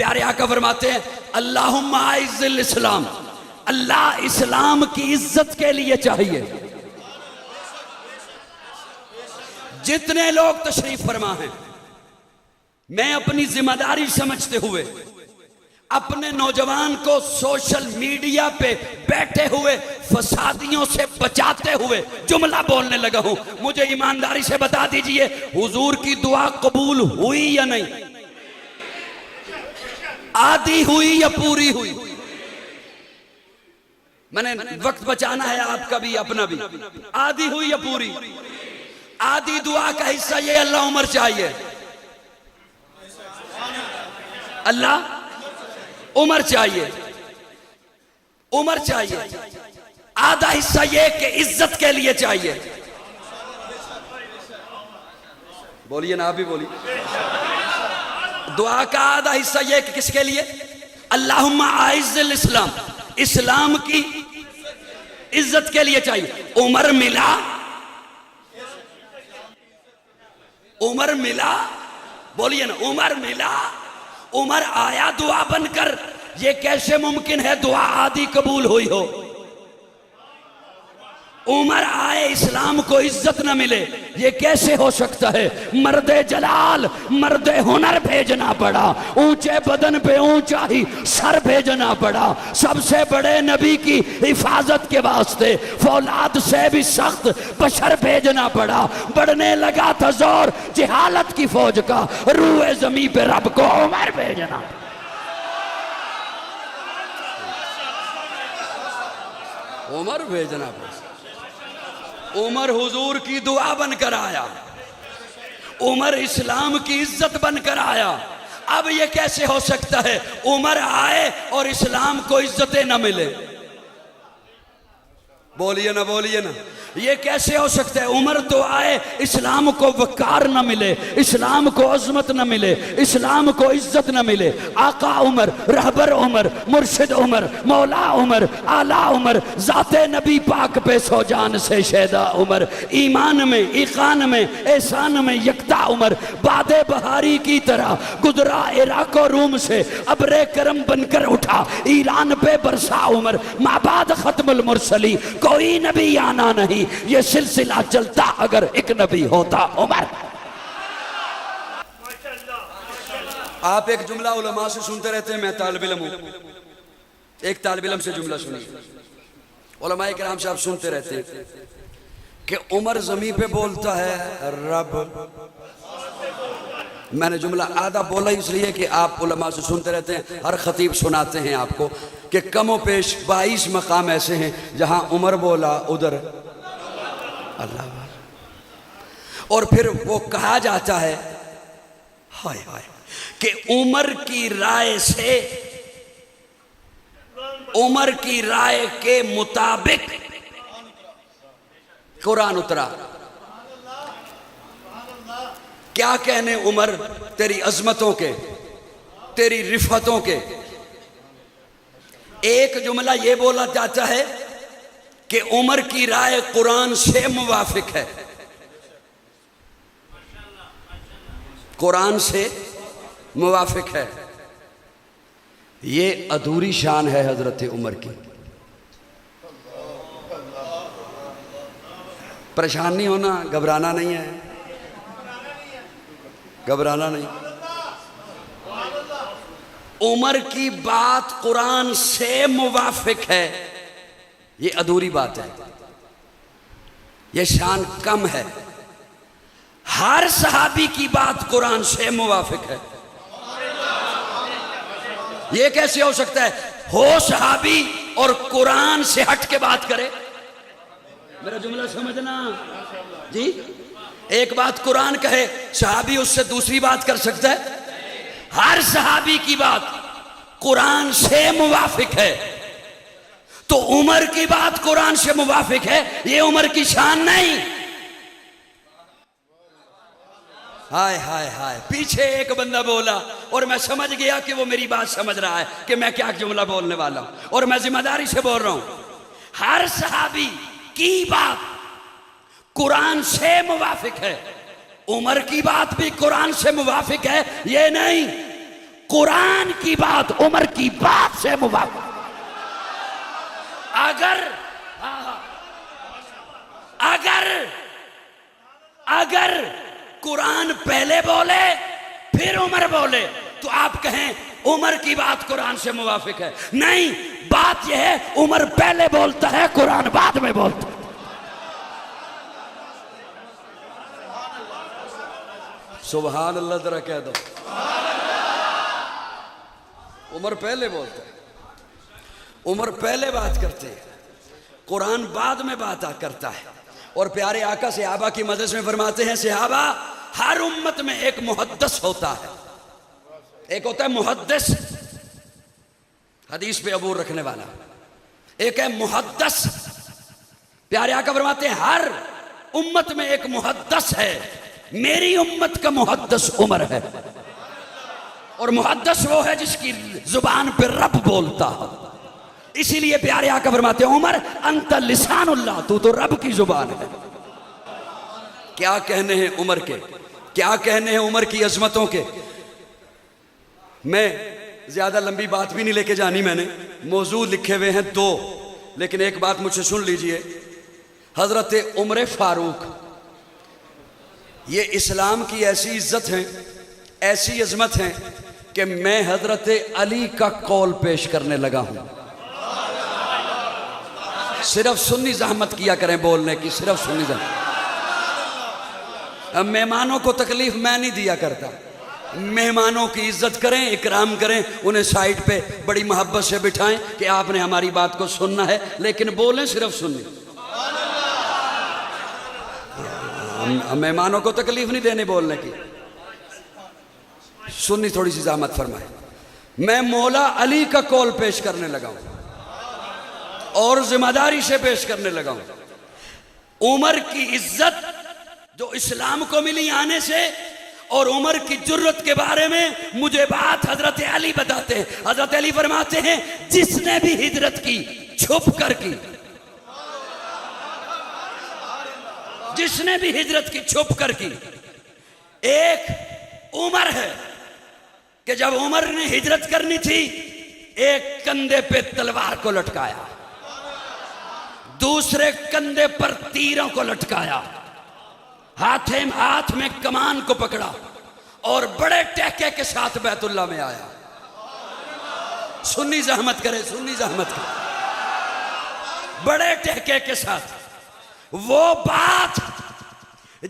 प्यारे आका फरमाते हैं अल्लाहुम्मा आइज़्ज़िल इस्लाम, अल्लाह इस्लाम की इज्जत के लिए चाहिए। जितने लोग तशरीफ फरमा हैं, मैं अपनी जिम्मेदारी समझते हुए अपने नौजवान को सोशल मीडिया पे बैठे हुए फसादियों से बचाते हुए जुमला बोलने लगा हूं। मुझे ईमानदारी से बता दीजिए, हुजूर की दुआ कबूल हुई या नहीं? आधी हुई या पूरी हुई? मैंने वक्त बचाना है, आपका भी अपना भी। आधी हुई या पूरी? आधी दुआ का हिस्सा ये अल्लाह उम्र चाहिए, अल्लाह उम्र चाहिए, उम्र चाहिए। आधा हिस्सा ये कि इज्जत के लिए चाहिए। बोलिए ना, आप भी बोलिए। दुआ का आधा हिस्सा ये कि किसके लिए? अल्लाहुम्मा आइज़्ज़िल इस्लाम, इस्लाम की इज्जत के लिए चाहिए। उम्र मिला, उम्र मिला, बोलिए ना, उम्र मिला, उमर आया दुआ बनकर। ये कैसे मुमकिन है दुआ आधी कबूल हुई हो? उमर आए इस्लाम को इज्जत न मिले, ये कैसे हो सकता है? मर्दे जलाल, मर्दे हुनर भेजना पड़ा, ऊंचे बदन पे ऊंचा ही सर भेजना पड़ा। सबसे बड़े नबी की हिफाजत के वास्ते फौलाद से भी सख्त बशर भेजना पड़ा। बढ़ने लगा था जोर जिहालत की फौज का, रूए जमी पे रब को उमर भेजना। उमर भेजना पड़ा। उमर हुजूर की दुआ बनकर आया, उमर इस्लाम की इज्जत बनकर आया। अब ये कैसे हो सकता है उमर आए और इस्लाम को इज्जतें न मिले? बोलिए ना, बोलिए ना, ये कैसे हो सकता है? उमर तो आए, इस्लाम को वकार न मिले, इस्लाम को अजमत न मिले, इस्लाम को इज्जत न मिले। आका उमर, रहबर उमर, मुर्शिद उमर, मौला उमर, आला उमर, जाते नबी पाक पे सो जान से शैदा उमर, ईमान में, ईकान में, एहसान में यकता उमर, बादे बहारी की तरह गुजरा इराक और रूम से, अबरे करम बनकर उठा ईरान पे बरसा उमर। माबाद खत्मुल मुरसली, कोई नबी आना नहीं, ये सिलसिला चलता अगर एक नबी होता उमर। आप एक जुमला उलमा से सुनते रहते हैं, मैं तालिब इल्म हूं। एक तालिब इल्म से जुमला सुनिए, उलमाए किराम से आप सुनते रहते हैं कि उमर जमीन पे बोलता है रब। मैंने जुमला आधा बोला इसलिए कि आप उलमा से सुनते रहते हैं, हर खतीब सुनाते हैं आपको कि कमो पेश 22 मकाम ऐसे हैं जहां उमर बोला उधर अल्लाह। और फिर वो कहा जाता है हाय हाय कि उमर की राय से, उमर की राय के मुताबिक कुरान उतरा। क्या कहने उमर तेरी अजमतों के, तेरी रिफतों के। एक जुमला ये बोला जाता है कि उमर की राय कुरान से मुवाफिक है, कुरान से मुवाफिक है। ये अधूरी शान है हजरत उमर की। परेशान नहीं होना, घबराना नहीं है, घबराना नहीं। उमर की बात कुरान से मुवाफिक है, ये अधूरी बात है, ये शान कम है। हर सहाबी की बात कुरान से मुवाफिक है। ये कैसे हो सकता है? हो सहाबी और कुरान से हट के बात करे। मेरा जुमला समझना जी। एक बात कुरान कहे, सहाबी उससे दूसरी बात कर सकता है? हर सहाबी की बात कुरान से मुवाफिक है। तो उमर की बात कुरान से मुवाफिक है, ये उमर की शान नहीं। हाय हाय हाय। पीछे एक बंदा बोला और मैं समझ गया कि वो मेरी बात समझ रहा है कि मैं क्या जुमला बोलने वाला हूं, और मैं जिम्मेदारी से बोल रहा हूं। हर सहाबी की बात कुरान से मुवाफिक है, उमर की बात भी कुरान से मुवाफिक है। ये नहीं कुरान की बात उमर की बात से मुवाफिक। अगर अगर अगर कुरान पहले बोले फिर उमर बोले तो आप कहें उमर की बात कुरान से मुवाफिक है। नहीं, बात यह है उमर पहले बोलता है, कुरान बाद में बोलता है। सुभान अल्लाह, जरा कह दो। उमर पहले बोलता है, उमर पहले बात करते हैं, कुरान बाद में बात करता है। और प्यारे आका सहाबा की मदद में फरमाते हैं, सहाबा हर उम्मत में एक मुहद्दिस होता है। एक होता है मुहद्दिस, हदीस पे अबूर रखने वाला, एक है मुहद्दिस। प्यारे आका फरमाते हैं हर उम्मत में एक मुहद्दिस है, मेरी उम्मत का मुहद्दिस उमर है। और मुहद्दिस वो है जिसकी जुबान पे रब बोलता है। इसीलिए प्यारे आका फरमाते हैं उमर अंत लिसानुल्लाह, तू तो रब की जुबान है। क्या कहने हैं उमर के, क्या कहने हैं उमर की अजमतों के। मैं ज्यादा लंबी बात भी नहीं लेके जानी, मैंने मौजू लिखे हुए हैं दो, लेकिन एक बात मुझसे सुन लीजिए। हजरत उमर फारूक, ये इस्लाम की ऐसी इज्जत है, ऐसी अजमत है कि मैं हजरत अली का कौल पेश करने लगा हूं। सिर्फ सुन्नी जहमत किया करें बोलने की, सिर्फ सुन्नी जहमत। अब मेहमानों को तकलीफ मैं नहीं दिया करता, मेहमानों की इज्जत करें, इकराम करें, उन्हें साइड पे बड़ी मोहब्बत से बिठाएं कि आपने हमारी बात को सुनना है, लेकिन बोलें सिर्फ सुन्नी। मेहमानों को तकलीफ नहीं देने बोलने की, सुन्नी थोड़ी सी जहमत फरमाए। मैं मौला अली का कौल पेश करने लगा हूं और जिम्मेदारी से पेश करने लगा हूं। उमर की इज्जत जो इस्लाम को मिली आने से, और उमर की जुर्रत के बारे में मुझे बात हजरत अली बताते हैं। हजरत अली फरमाते हैं जिसने भी हिजरत की छुप कर की, जिसने भी हिजरत की छुप कर की। एक उमर है कि जब उमर ने हिजरत करनी थी, एक कंधे पे तलवार को लटकाया, दूसरे कंधे पर तीरों को लटकाया, हाथ में कमान को पकड़ा और बड़े टहके के साथ बैतुल्ला में आया। सुन्नी जहमत करे, सुन्नी जहमत करे, बड़े टहके के साथ। वो बात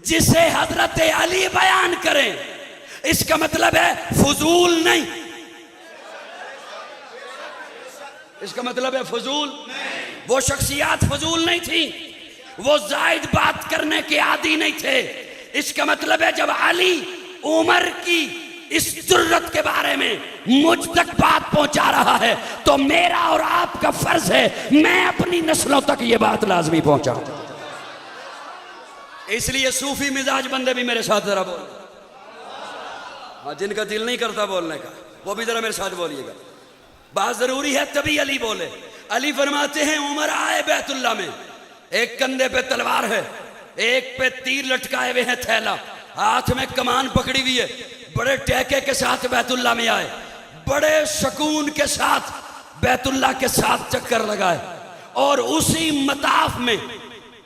जिसे हजरत अली बयान करें, इसका मतलब है फजूल नहीं, इसका मतलब है फजूल। वो शख्सियात फजूल नहीं थी, वो जायद बात करने के आदी नहीं थे। इसका मतलब है जब अली उमर की इस जुर्रत के बारे में मुझ तक बात पहुंचा रहा है, तो मेरा और आपका फर्ज है मैं अपनी नस्लों तक ये बात लाजमी पहुंचाऊं। इसलिए सूफी मिजाज बंदे भी मेरे साथ जरा बोल, हाँ, जिनका दिल नहीं करता बोलने का वो भी जरा मेरे साथ बोलिएगा। बात जरूरी है तभी अली बोले। अली फरमाते हैं उमर आए बैतुल्ला में, एक कंधे पे तलवार है, एक पे तीर लटकाए हुए हैं, थैला, हाथ में कमान पकड़ी हुई है, बड़े टहके के साथ बैतुल्ला में आए, बड़े सुकून के साथ बैतुल्ला के साथ चक्कर लगाए, और उसी मताफ में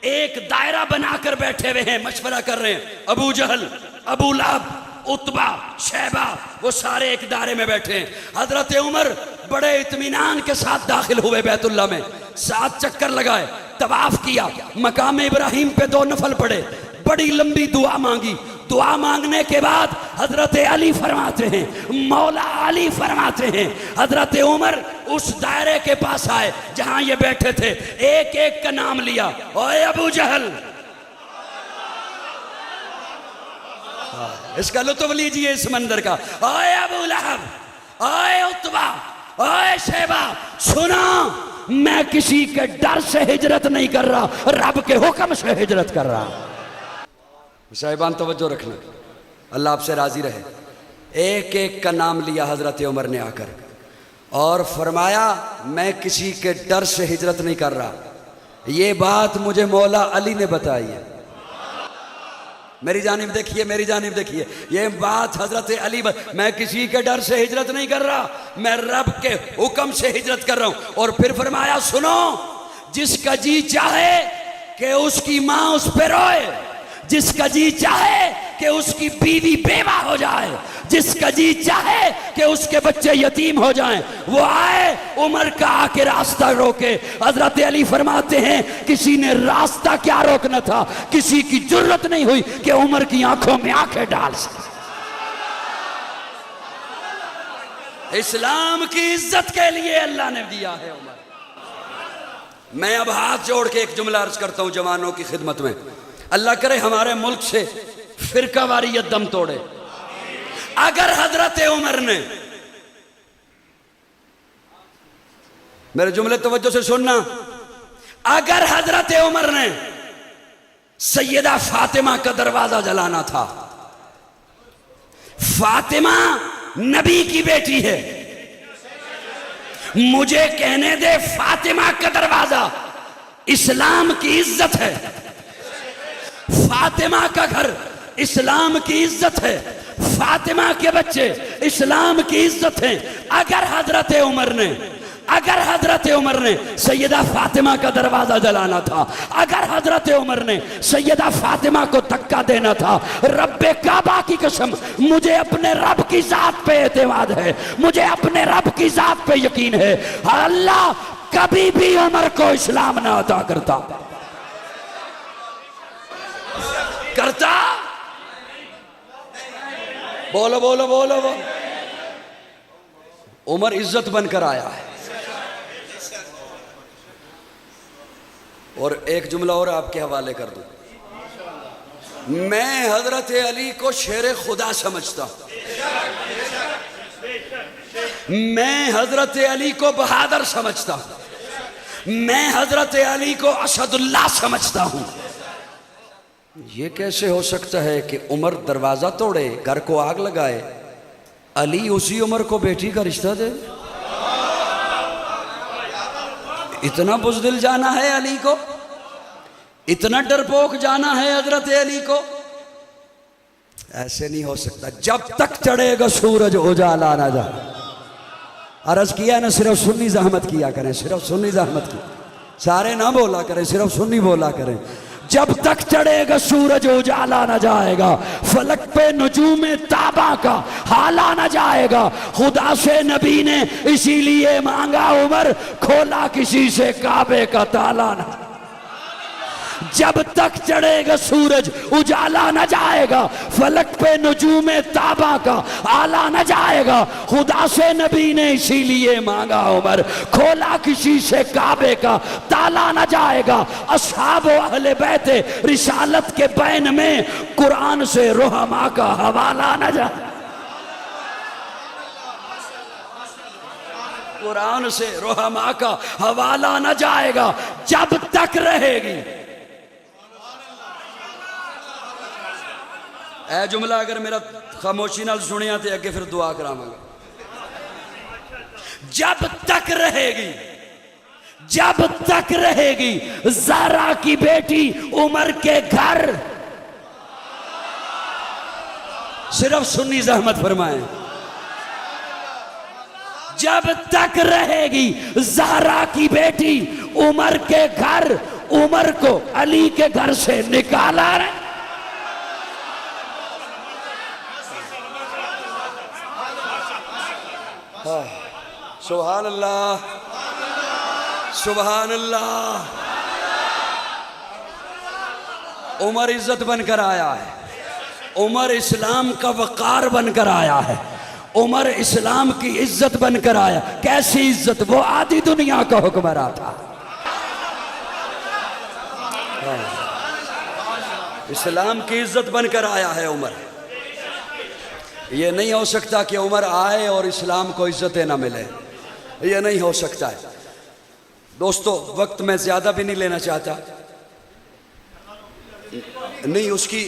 एक दायरा बनाकर बैठे हुए हैं, मशवरा कर रहे हैं। अबू जहल, अबू लहब, उतबा, शैबा, वो सारे एक दायरे में बैठे हैं। हजरत उमर बड़े इत्मीनान के साथ दाखिल हुए बैतुल्ला में, 7 चक्कर लगाए, तवाफ किया, मकाम इब्राहिम पे 2 नफल पड़े, बड़ी लंबी दुआ मांगी। दुआ मांगने के बाद हजरत अली फरमाते हैं, मौला अली फरमाते हैं, हजरत उमर उस दायरे के पास आए जहां ये बैठे थे, एक एक का नाम लिया। ओए अबू जहल, इसका लुत्फ लीजिए इस मंदिर का। ओए अबू लहब, ओए उतबा, ओए शैबा, सुनो, मैं किसी के डर से हिजरत नहीं कर रहा, रब के हुक्म से हिजरत कर रहा। साहिबान तवज्जो रखना, अल्लाह आपसे राजी रहे। एक एक का नाम लिया हजरत उमर ने आकर और फरमाया मैं किसी के डर से हिजरत नहीं कर रहा, ये बात मुझे मौला अली ने बताई है। मेरी जानिब देखिए, मेरी जानिब देखिए। ये बात हजरत अली मैं किसी के डर से हिजरत नहीं कर रहा, मैं रब के हुक्म से हिजरत कर रहा हूं। और फिर फरमाया सुनो, जिसका जी चाहे कि उसकी मां उस पर रोए, जिसका जी चाहे कि उसकी बीवी बेवा हो जाए, जिसका जी चाहे कि उसके बच्चे यतीम हो जाएं, वो आए उमर का आके रास्ता रोके। हजरत अली फरमाते हैं किसी ने रास्ता क्या रोकना था, किसी की जरूरत नहीं हुई कि उमर की आंखों में आंखें डाल सके। इस्लाम की इज्जत के लिए अल्लाह ने दिया है उमर। मैं अब हाथ जोड़ के एक जुमला अर्ज करता हूं जवानों की खिदमत में, अल्लाह करे हमारे मुल्क से फिरका वारियत दम तोड़े। अगर हजरत उमर ने, मेरे जुमले तवज्जो से सुनना, अगर हजरत उमर ने सैयदा फातिमा का दरवाजा जलाना था, फातिमा नबी की बेटी है, मुझे कहने दे फातिमा का दरवाजा इस्लाम की इज्जत है, फातिमा का घर इस्लाम की इज्जत है, फातिमा के बच्चे इस्लाम की इज्जत है। अगर हजरत उमर ने सैयदा फातिमा का दरवाजा जलाना था, अगर हजरत उमर ने सैयदा फातिमा को धक्का देना था, रब्बे काबा की कसम मुझे अपने रब की जात पे एतमाद है, मुझे अपने रब की जात पे यकीन है, अल्लाह कभी भी उमर को इस्लाम ना अता करता। बोलो बोलो बोलो बोलो। उमर इज्जत बनकर आया है। और एक जुमला और आपके हवाले कर दूं, मैं हजरत अली को शेर खुदा समझता हूं, मैं हजरत अली को बहादुर समझता हूं, मैं हजरत अली को असदुल्लाह समझता हूं। ये कैसे हो सकता है कि उमर दरवाजा तोड़े, घर को आग लगाए, अली उसी उमर को बेटी का रिश्ता दे? इतना बुज़दिल जाना है अली को, इतना डरपोक जाना है हजरत अली को? ऐसे नहीं हो सकता। जब तक चढ़ेगा सूरज उजाला ना जा। अर्ज किया ना, सिर्फ सुन्नी जहमत किया करें, सिर्फ सुन्नी जहमत की, सारे ना बोला करें, सिर्फ सुन्नी बोला करें। जब तक चढ़ेगा सूरज उजाला न जाएगा, फलक पे नजूमे ताबा का हाला न जाएगा। खुदा से नबी ने इसीलिए मांगा उमर, खोला किसी से काबे का ताला न। जब तक चढ़ेगा सूरज उजाला न जाएगा, फलक पे नजूमे ताबा का आला न जाएगा। खुदा से नबी ने इसीलिए मांगा उमर, खोला किसी से काबे का ताला न जाएगा। अस्हाब व अहले बैते रिसालत के बैन में कुरान से रोहमा का हवाला न जाए, कुरान से रोहमा का हवाला न जाएगा जब तक रहेगी। ए जुमला अगर मेरा खामोशी नाल सुनिया तो अगे फिर दुआ करावांगा। जब तक रहेगी, जब तक रहेगी ज़ारा की बेटी उमर के घर, सिर्फ सुन्नी जहमत फरमाए, जब तक रहेगी ज़ारा की बेटी उमर के घर, उमर को अली के घर से निकाला रहे। सुभान अल्लाह, सुभान अल्लाह। उमर इज्जत बनकर आया है, उमर इस्लाम का वकार बनकर आया है, उमर इस्लाम की इज्जत बनकर आया। कैसी इज्जत? वो आधी दुनिया का हुक्मरान था। इस्लाम की इज्जत बनकर आया है उमर। ये नहीं हो सकता कि उमर आए और इस्लाम को इज्जतें ना मिले, ये नहीं हो सकता है। दोस्तों, वक्त मैं ज्यादा भी नहीं लेना चाहता, नहीं उसकी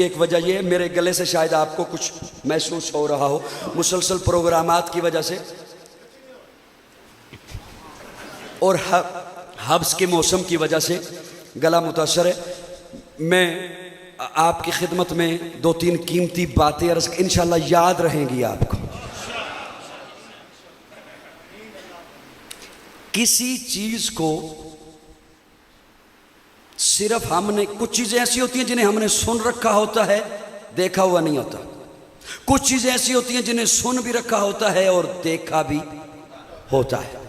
एक वजह ये, मेरे गले से शायद आपको कुछ महसूस हो रहा हो, मुसलसल प्रोग्रामात की वजह से और हब्स के मौसम की वजह से गला मुतासर है। मैं आपकी खिदमत में दो तीन कीमती बातें अर्ज इंशाल्लाह याद रहेंगी आपको। किसी चीज को सिर्फ हमने, कुछ चीजें ऐसी होती हैं जिन्हें हमने सुन रखा होता है, देखा हुआ नहीं होता। कुछ चीजें ऐसी होती हैं जिन्हें सुन भी रखा होता है और देखा भी होता है।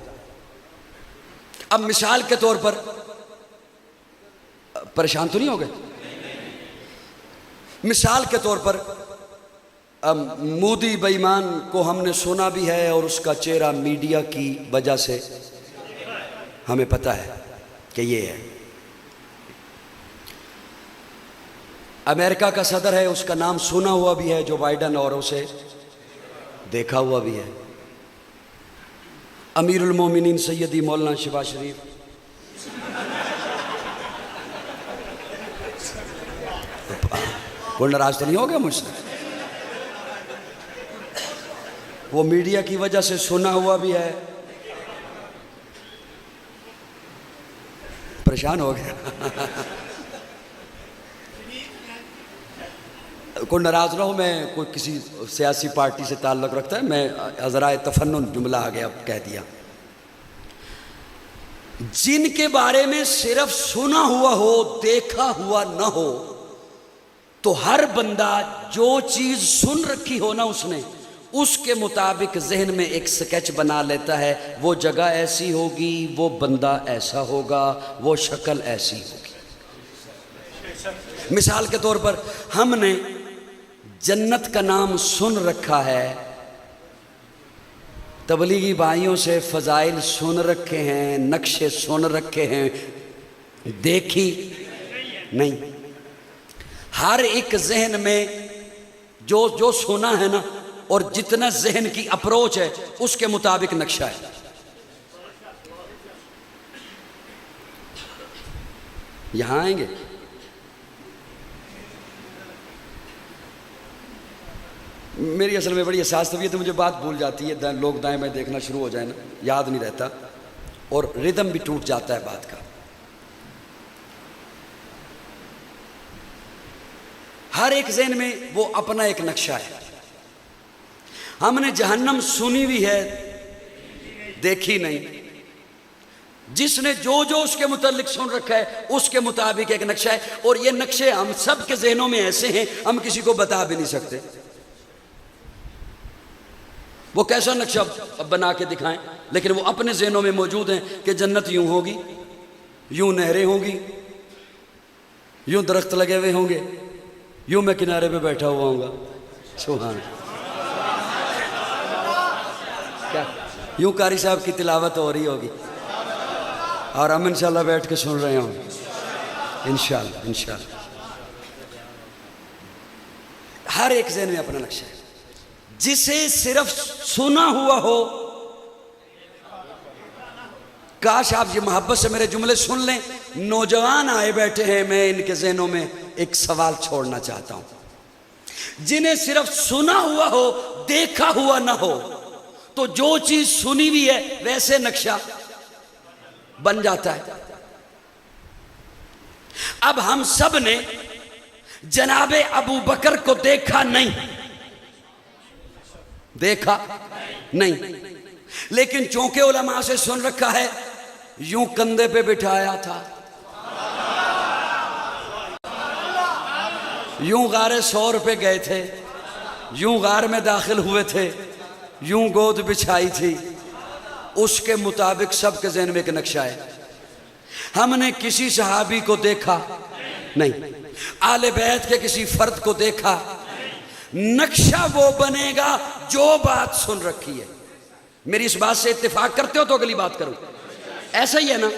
अब मिसाल के तौर पर, परेशान तो नहीं हो गए? मिसाल के तौर पर मोदी बेईमान को हमने सुना भी है और उसका चेहरा मीडिया की वजह से हमें पता है कि ये है। अमेरिका का सदर है, उसका नाम सुना हुआ भी है जो बाइडन, और उसे देखा हुआ भी है। अमीरुल मोमिनीन सैयदी मौलाना शहबाज शरीफ, कोई नाराज तो नहीं हो गया मुझसे? वो मीडिया की वजह से सुना हुआ भी है। परेशान हो गया? कोई नाराज ना हो, मैं कोई किसी सियासी पार्टी से ताल्लुक़ रखता है, मैं हज़राए तफन्नुन जुमला आ गया, कह दिया। जिनके बारे में सिर्फ सुना हुआ हो, देखा हुआ ना हो, तो हर बंदा जो चीज सुन रखी हो ना उसने, उसके मुताबिक जहन में एक स्केच बना लेता है। वो जगह ऐसी होगी, वो बंदा ऐसा होगा, वो शक्ल ऐसी होगी। मिसाल के तौर पर हमने जन्नत का नाम सुन रखा है, तबलीगी भाइयों से फजाइल सुन रखे हैं, नक्शे सुन रखे हैं, देखी नहीं। हर एक जहन में जो जो सुना है ना, और जितना जहन की अप्रोच है उसके मुताबिक नक्शा है। यहां आएंगे? मेरी असल में बड़ी एहसास तबीयत है, मुझे बात भूल जाती है, लोग दाएं बाएं देखना शुरू हो जाए ना, याद नहीं रहता और रिदम भी टूट जाता है बात का। हर एक ज़हन में वो अपना एक नक्शा है। हमने जहन्नम सुनी हुई है, देखी नहीं। जिसने जो जो उसके मुतालिक सुन रखा है उसके मुताबिक एक नक्शा है, और ये नक्शे हम सब के जहनों में ऐसे हैं, हम किसी को बता भी नहीं सकते। वो कैसा नक्शा बना के दिखाएं, लेकिन वो अपने जहनों में मौजूद हैं कि जन्नत यूं होगी, यूं नहरें होंगी, यूं दरख्त लगे हुए होंगे, यूं मैं किनारे पे बैठा हुआ हूँगा। सुभान, क्या यूं कारी साहब की तिलावत हो रही होगी और हम इंशाल्लाह बैठ के सुन रहे होंगे, इंशाल्लाह इंशाल्लाह। हर एक जहन में अपना नक्शा है। जिसे सिर्फ सुना हुआ हो, काश आप ये मोहब्बत से मेरे जुमले सुन लें। नौजवान आए बैठे हैं, मैं इनके जहनों में एक सवाल छोड़ना चाहता हूं। जिन्हें सिर्फ सुना हुआ हो, देखा हुआ ना हो, तो जो चीज सुनी हुई है वैसे नक्शा बन जाता है। अब हम सब ने जनाबे अबू बकर को देखा नहीं, देखा नहीं, लेकिन चौंके उलमा से सुन रखा है, यूं कंधे पे बिठाया था, यूं गारे सौर पे गए थे, यूं गार में दाखिल हुए थे, यूं गोद बिछाई थी। उसके मुताबिक सबके ज़हन में एक नक्शा है। हमने किसी सहाबी को देखा नहीं, आले बैत के किसी फर्द को देखा। नक्शा वो बनेगा जो बात सुन रखी है। मेरी इस बात से इत्तेफाक करते हो तो अगली बात करूं, ऐसा ही है ना?